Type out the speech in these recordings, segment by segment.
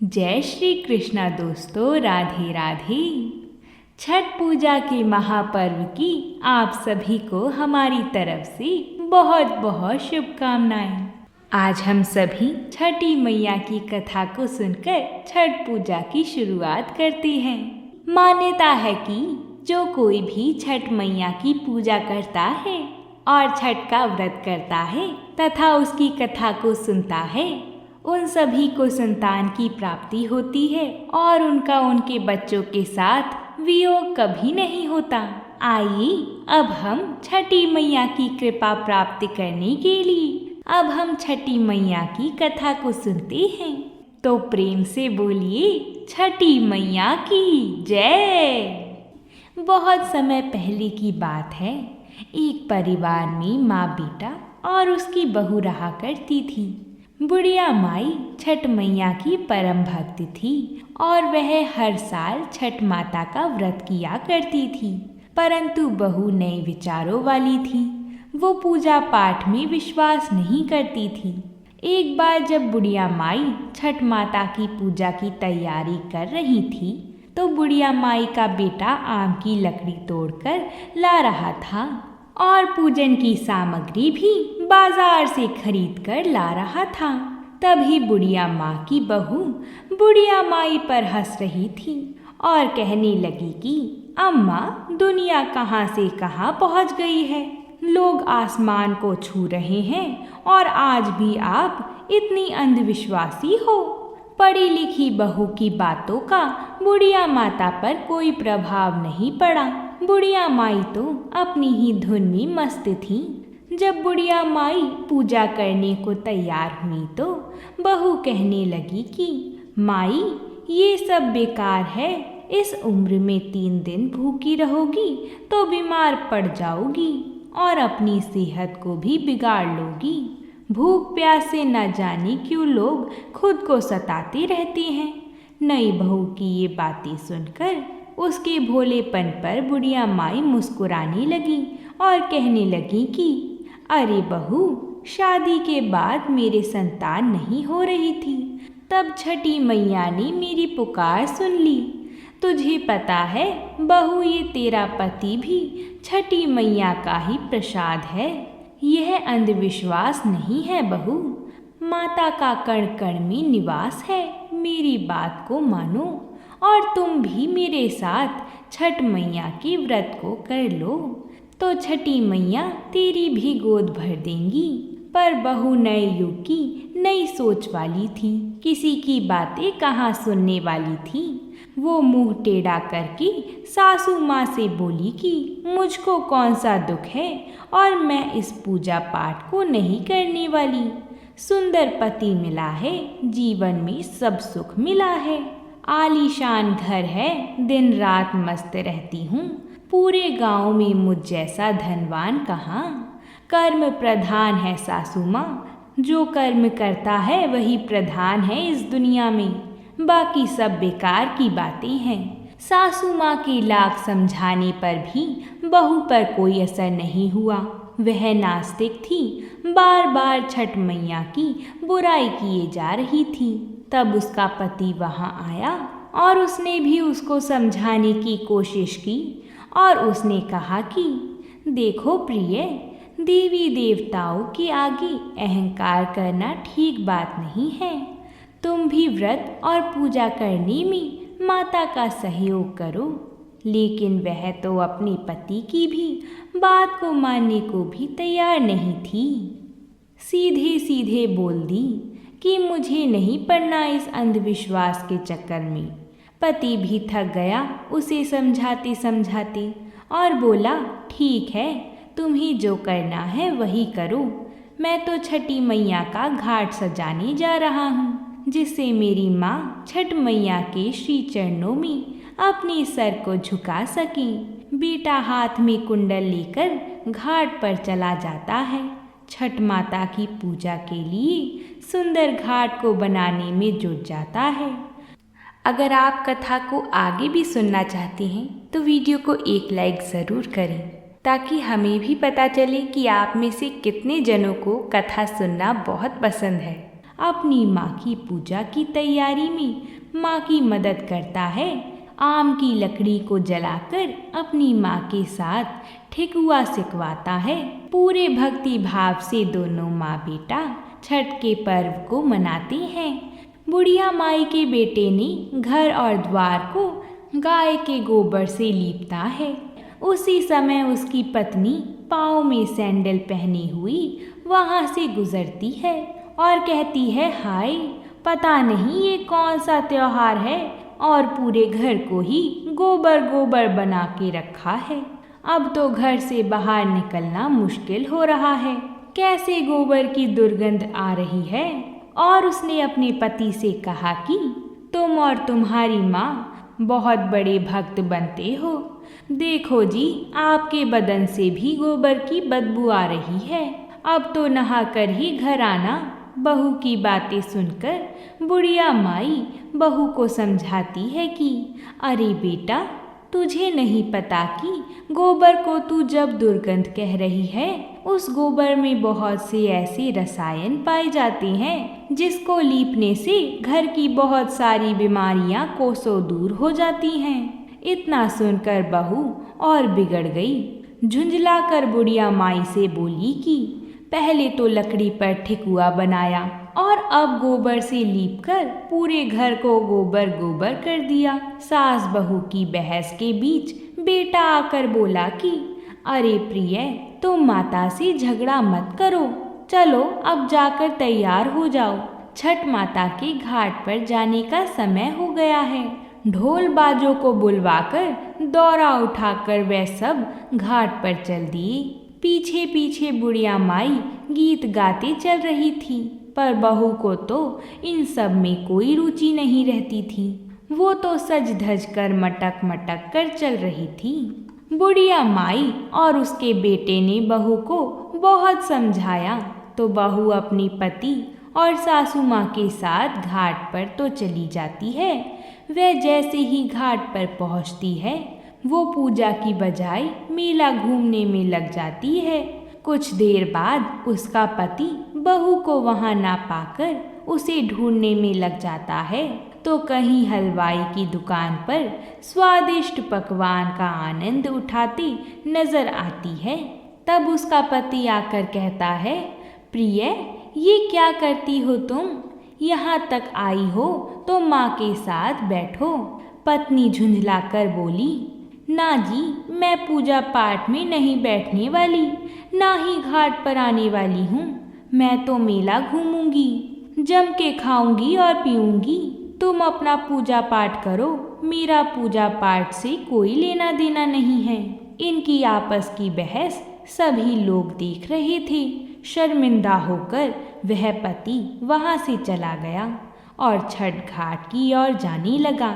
जय श्री कृष्णा दोस्तों, राधे राधे। छठ पूजा के महापर्व की आप सभी को हमारी तरफ से बहुत बहुत शुभकामनाएं। आज हम सभी छठी मैया की कथा को सुनकर छठ पूजा की शुरुआत करते हैं। मान्यता है कि जो कोई भी छठ मैया की पूजा करता है और छठ का व्रत करता है तथा उसकी कथा को सुनता है, उन सभी को संतान की प्राप्ति होती है और उनका उनके बच्चों के साथ वियोग कभी नहीं होता। आइए अब हम छठी मैया की कृपा प्राप्त करने के लिए अब हम छठी मैया की कथा को सुनते हैं। तो प्रेम से बोलिए छठी मैया की जय। बहुत समय पहले की बात है। एक परिवार में माँ बेटा और उसकी बहू रहा करती थी। बुढ़िया माई छठ मैया की परम भक्त थी और वह हर साल छठ माता का व्रत किया करती थी। परंतु बहू नए विचारों वाली थी। वो पूजा पाठ में विश्वास नहीं करती थी। एक बार जब बुढ़िया माई छठ माता की पूजा की तैयारी कर रही थी तो बुढ़िया माई का बेटा आम की लकड़ी तोड़कर ला रहा था और पूजन की सामग्री भी बाजार से खरीद कर ला रहा था। तभी बुढ़िया माँ की बहू बुढ़िया माई पर हंस रही थी और कहने लगी कि अम्मा, दुनिया कहाँ से कहाँ पहुँच गई है। लोग आसमान को छू रहे हैं और आज भी आप इतनी अंधविश्वासी हो। पढ़ी लिखी बहू की बातों का बुढ़िया माता पर कोई प्रभाव नहीं पड़ा। बुढ़िया माई तो अपनी ही धुन में मस्त थी। जब बुढ़िया माई पूजा करने को तैयार हुई तो बहू कहने लगी कि माई, ये सब बेकार है। इस उम्र में 3 दिन भूखी रहोगी तो बीमार पड़ जाओगी और अपनी सेहत को भी बिगाड़ लोगी। भूख प्यास से न जाने क्यों लोग खुद को सताते रहते हैं। नई बहू की ये बातें सुनकर उसके भोलेपन पर बुढ़िया माई मुस्कुराने लगी और कहने लगी कि अरे बहू, शादी के बाद मेरे संतान नहीं हो रही थी, तब छठी मैया ने मेरी पुकार सुन ली। तुझे पता है बहू, ये तेरा पति भी छठी मैया का ही प्रसाद है। यह अंधविश्वास नहीं है बहू, माता का कण कण में निवास है। मेरी बात को मानो और तुम भी मेरे साथ छठ मैया के व्रत को कर लो तो छठी मैया तेरी भी गोद भर देंगी। पर बहू नए युग की नई सोच वाली थी, किसी की बातें कहाँ सुनने वाली थी। वो मुंह टेढ़ा करके सासू माँ से बोली कि मुझको कौन सा दुख है और मैं इस पूजा पाठ को नहीं करने वाली। सुंदर पति मिला है, जीवन में सब सुख मिला है। आलीशान घर है, दिन रात मस्त रहती हूँ। पूरे गांव में मुझ जैसा धनवान कहाँ। कर्म प्रधान है सासू माँ, जो कर्म करता है वही प्रधान है इस दुनिया में। बाकी सब बेकार की बातें हैं। सासू माँ के लाख समझाने पर भी बहू पर कोई असर नहीं हुआ। वह नास्तिक थी, बार बार छठ मैया की बुराई किए जा रही थी। तब उसका पति वहाँ आया और उसने भी उसको समझाने की कोशिश की और उसने कहा कि देखो प्रिय, देवी देवताओं के आगे अहंकार करना ठीक बात नहीं है। तुम भी व्रत और पूजा करने में माता का सहयोग करो। लेकिन वह तो अपने पति की भी बात को मानने को भी तैयार नहीं थी। सीधे सीधे बोल दी कि मुझे नहीं पड़ना इस अंधविश्वास के चक्कर में। पति भी थक गया उसे समझाते समझाते और बोला, ठीक है, तुम्हें जो करना है वही करो। मैं तो छठी मैया का घाट सजाने जा रहा हूँ, जिससे मेरी माँ छठ मैया के श्री चरणों में अपने सर को झुका सके। बेटा हाथ में कुंडल लेकर घाट पर चला जाता है। छठ माता की पूजा के लिए सुंदर घाट को बनाने में जुट जाता है। अगर आप कथा को आगे भी सुनना चाहते हैं तो वीडियो को एक लाइक ज़रूर करें, ताकि हमें भी पता चले कि आप में से कितने जनों को कथा सुनना बहुत पसंद है। अपनी माँ की पूजा की तैयारी में माँ की मदद करता है। आम की लकड़ी को जलाकर अपनी माँ के साथ ठेकुआ सिकवाता है। पूरे भक्ति भाव से दोनों माँ बेटा छठ के पर्व को मनाते हैं। बुढ़िया माई के बेटे ने घर और द्वार को गाय के गोबर से लीपता है। उसी समय उसकी पत्नी पाँव में सैंडल पहनी हुई वहाँ से गुजरती है और कहती है, हाय, पता नहीं ये कौन सा त्योहार है और पूरे घर को ही गोबर गोबर बना के रखा है। अब तो घर से बाहर निकलना मुश्किल हो रहा है। कैसे गोबर की दुर्गंध आ रही है। और उसने अपने पति से कहा कि तुम और तुम्हारी माँ बहुत बड़े भक्त बनते हो। देखो जी, आपके बदन से भी गोबर की बदबू आ रही है। अब तो नहाकर ही घर आना। बहू की बातें सुनकर बुढ़िया माई बहू को समझाती है कि अरे बेटा, तुझे नहीं पता कि गोबर को तू जब दुर्गंध कह रही है, उस गोबर में बहुत से ऐसे रसायन पाए जाते हैं जिसको लीपने से घर की बहुत सारी बीमारियां कोसों दूर हो जाती हैं। इतना सुनकर बहू और बिगड़ गई। झुंझलाकर बुढ़िया माई से बोली कि पहले तो लकड़ी पर ठेकुआ बनाया और अब गोबर से लीपकर पूरे घर को गोबर गोबर कर दिया। सास बहू की बहस के बीच बेटा आकर बोला कि अरे प्रिय, तुम माता से झगड़ा मत करो, चलो अब जाकर तैयार हो जाओ। छठ माता के घाट पर जाने का समय हो गया है। ढोल बाजों को बुलवाकर दौरा उठाकर वे सब घाट पर चल दिए। पीछे पीछे बुढ़िया माई गीत गाते चल रही थी, पर बहू को तो इन सब में कोई रुचि नहीं रहती थी। वो तो सज धज कर मटक मटक कर चल रही थी। बुढ़िया माई और उसके बेटे ने बहू को बहुत समझाया तो बहू अपनी पति और सासू माँ के साथ घाट पर तो चली जाती है। वह जैसे ही घाट पर पहुँचती है, वो पूजा की बजाय मेला घूमने में लग जाती है। कुछ देर बाद उसका पति बहू को वहाँ ना पाकर उसे ढूंढने में लग जाता है तो कहीं हलवाई की दुकान पर स्वादिष्ट पकवान का आनंद उठाती नजर आती है। तब उसका पति आकर कहता है, प्रिय, ये क्या करती हो तुम? यहाँ तक आई हो तो माँ के साथ बैठो। पत्नी झुंझलाकर बोली, ना जी, मैं पूजा पाठ में नहीं बैठने वाली, ना ही घाट पर आने वाली हूँ। मैं तो मेला घूमूंगी, जम के खाऊंगी और पीऊंगी। तुम अपना पूजा पाठ करो, मेरा पूजा पाठ से कोई लेना देना नहीं है। इनकी आपस की बहस सभी लोग देख रहे थे। शर्मिंदा होकर वह पति वहाँ से चला गया और छठ घाट की ओर जाने लगा।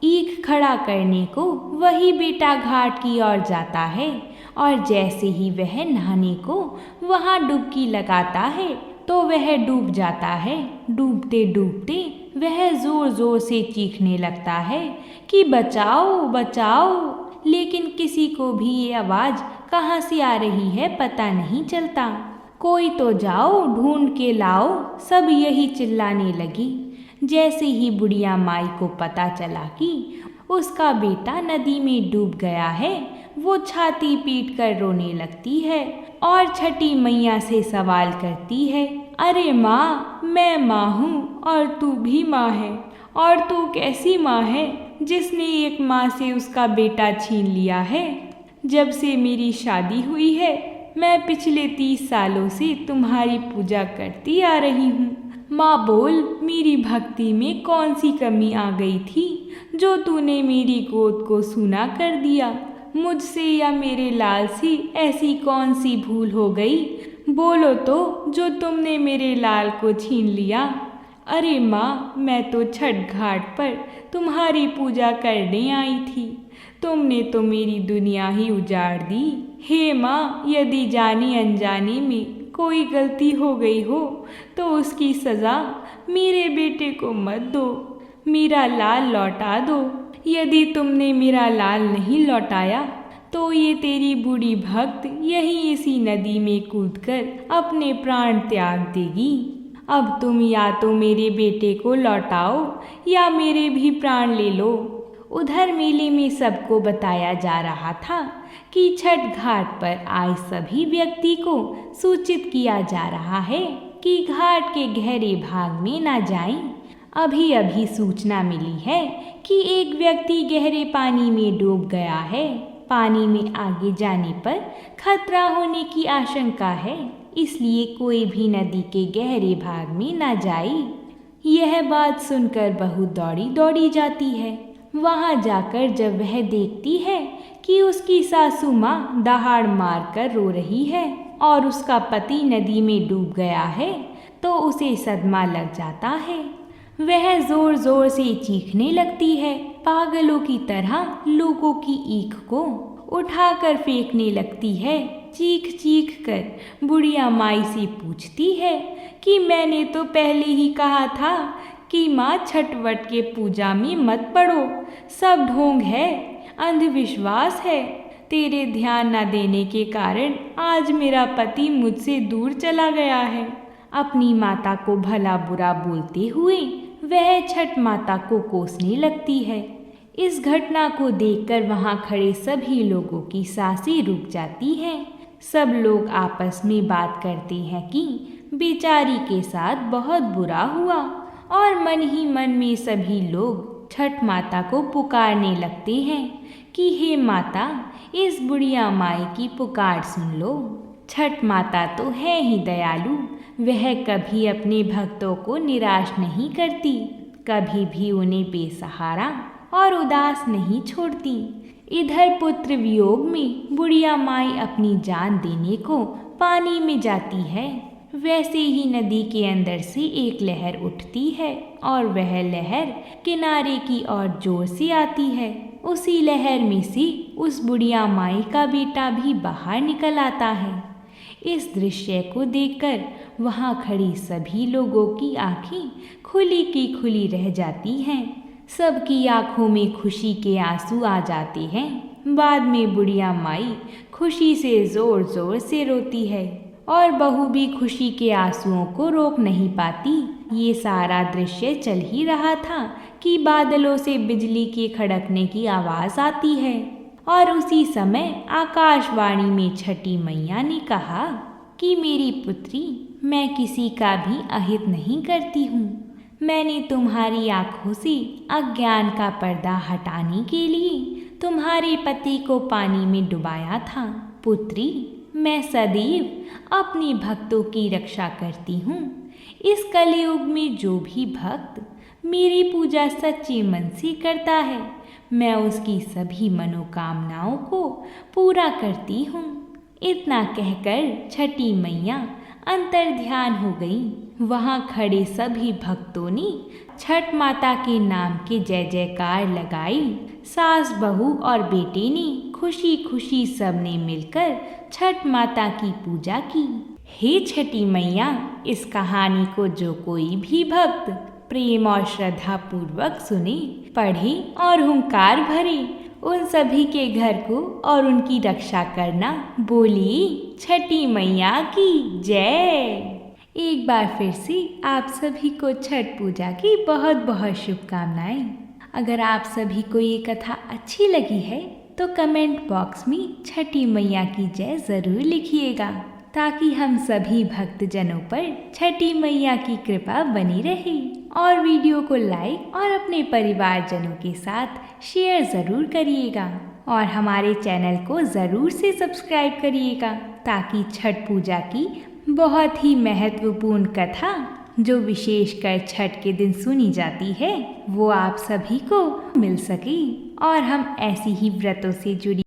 ईख खड़ा करने को वही बेटा घाट की ओर जाता है और जैसे ही वह नहाने को वहाँ डुबकी लगाता है तो वह डूब जाता है। डूबते डूबते वह जोर जोर से चीखने लगता है कि बचाओ बचाओ, लेकिन किसी को भी ये आवाज़ कहाँ से आ रही है पता नहीं चलता। कोई तो जाओ ढूंढ के लाओ, सब यही चिल्लाने लगी। जैसे ही बुढ़िया माई को पता चला कि उसका बेटा नदी में डूब गया है, वो छाती पीट कर रोने लगती है और छठी मैया से सवाल करती है, अरे माँ, मैं माँ हूँ और तू भी माँ है, और तू कैसी माँ है जिसने एक माँ से उसका बेटा छीन लिया है। जब से मेरी शादी हुई है, मैं पिछले 30 सालों से तुम्हारी पूजा करती आ रही हूँ। माँ बोल, मेरी भक्ति में कौन सी कमी आ गई थी जो तूने मेरी गोद को सूना कर दिया? मुझसे या मेरे लाल से ऐसी कौन सी भूल हो गई? बोलो तो, जो तुमने मेरे लाल को छीन लिया। अरे माँ, मैं तो छठ घाट पर तुम्हारी पूजा करने आई थी, तुमने तो मेरी दुनिया ही उजाड़ दी। हे माँ, यदि जाने अनजाने में कोई गलती हो गई हो तो उसकी सज़ा मेरे बेटे को मत दो, मेरा लाल लौटा दो। यदि तुमने मेरा लाल नहीं लौटाया तो ये तेरी बूढ़ी भक्त यहीं इसी नदी में कूदकर अपने प्राण त्याग देगी। अब तुम या तो मेरे बेटे को लौटाओ या मेरे भी प्राण ले लो। उधर मेले में सबको बताया जा रहा था कि छठ घाट पर आए सभी व्यक्ति को सूचित किया जा रहा है कि घाट के गहरे भाग में ना जाएं। अभी अभी सूचना मिली है कि एक व्यक्ति गहरे पानी में डूब गया है। पानी में आगे जाने पर खतरा होने की आशंका है, इसलिए कोई भी नदी के गहरे भाग में ना जाए। यह बात सुनकर बहू दौड़ी दौड़ी जाती है। वहां जाकर जब वह देखती है कि उसकी सासू माँ दहाड़ मार कर रो रही है और उसका पति नदी में डूब गया है, तो उसे सदमा लग जाता है। वह जोर जोर से चीखने लगती है। पागलों की तरह लोगों की ईख को उठाकर फेंकने लगती है। चीख चीख कर बुढ़िया माई से पूछती है कि मैंने तो पहले ही कहा था कि माँ छठवट के पूजा में मत पड़ो, सब ढोंग है, अंधविश्वास है। तेरे ध्यान न देने के कारण आज मेरा पति मुझसे दूर चला गया है। अपनी माता को भला बुरा बोलते हुए वह छठ माता को कोसने लगती है। इस घटना को देखकर वहां खड़े सभी लोगों की सांसें रुक जाती हैं। सब लोग आपस में बात करते हैं कि बेचारी के साथ बहुत बुरा हुआ, और मन ही मन में सभी लोग छठ माता को पुकारने लगते हैं कि हे माता, इस बुढ़िया माई की पुकार सुन लो। छठ माता तो है ही दयालु, वह कभी अपने भक्तों को निराश नहीं करती, कभी भी उन्हें बेसहारा और उदास नहीं छोड़ती। इधर पुत्र वियोग में बुढ़िया माई अपनी जान देने को पानी में जाती है। वैसे ही नदी के अंदर से एक लहर उठती है और वह लहर किनारे की ओर जोर से आती है। उसी लहर में से उस बुढ़िया माई का बेटा भी बाहर निकल आता है। इस दृश्य को देखकर वहां खड़ी सभी लोगों की आंखें खुली की खुली रह जाती हैं। सबकी आंखों में खुशी के आंसू आ जाते हैं। बाद में बुढ़िया माई खुशी से जोर जोर से रोती है और बहू भी खुशी के आंसुओं को रोक नहीं पाती। ये सारा दृश्य चल ही रहा था कि बादलों से बिजली के खड़कने की आवाज़ आती है और उसी समय आकाशवाणी में छठी मैया ने कहा कि मेरी पुत्री, मैं किसी का भी अहित नहीं करती हूँ। मैंने तुम्हारी आँखों से अज्ञान का पर्दा हटाने के लिए तुम्हारे पति को पानी में डुबाया था। पुत्री, मैं सदैव अपने भक्तों की रक्षा करती हूँ। इस कलयुग में जो भी भक्त मेरी पूजा सच्चे मन से करता है, मैं उसकी सभी मनोकामनाओं को पूरा करती हूँ। इतना कहकर छठी मैया अंतर ध्यान हो गई। वहाँ खड़े सभी भक्तों ने छठ माता के नाम के जय जयकार लगाई। सास, बहू और बेटे ने खुशी खुशी सबने मिलकर छठ माता की पूजा की। हे छठी मैया, इस कहानी को जो कोई भी भक्त प्रेम और श्रद्धा पूर्वक सुने, पढ़े और हुंकार भरे, उन सभी के घर को और उनकी रक्षा करना। बोली छठी मैया की जय। एक बार फिर से आप सभी को छठ पूजा की बहुत बहुत शुभकामनाएं। अगर आप सभी को ये कथा अच्छी लगी है तो कमेंट बॉक्स में छठी मैया की जय ज़रूर लिखिएगा, ताकि हम सभी भक्तजनों पर छठी मैया की कृपा बनी रहे। और वीडियो को लाइक और अपने परिवारजनों के साथ शेयर ज़रूर करिएगा और हमारे चैनल को ज़रूर से सब्सक्राइब करिएगा, ताकि छठ पूजा की बहुत ही महत्वपूर्ण कथा जो विशेषकर छठ के दिन सुनी जाती है वो आप सभी को मिल सके और हम ऐसी ही व्रतों से जुड़ी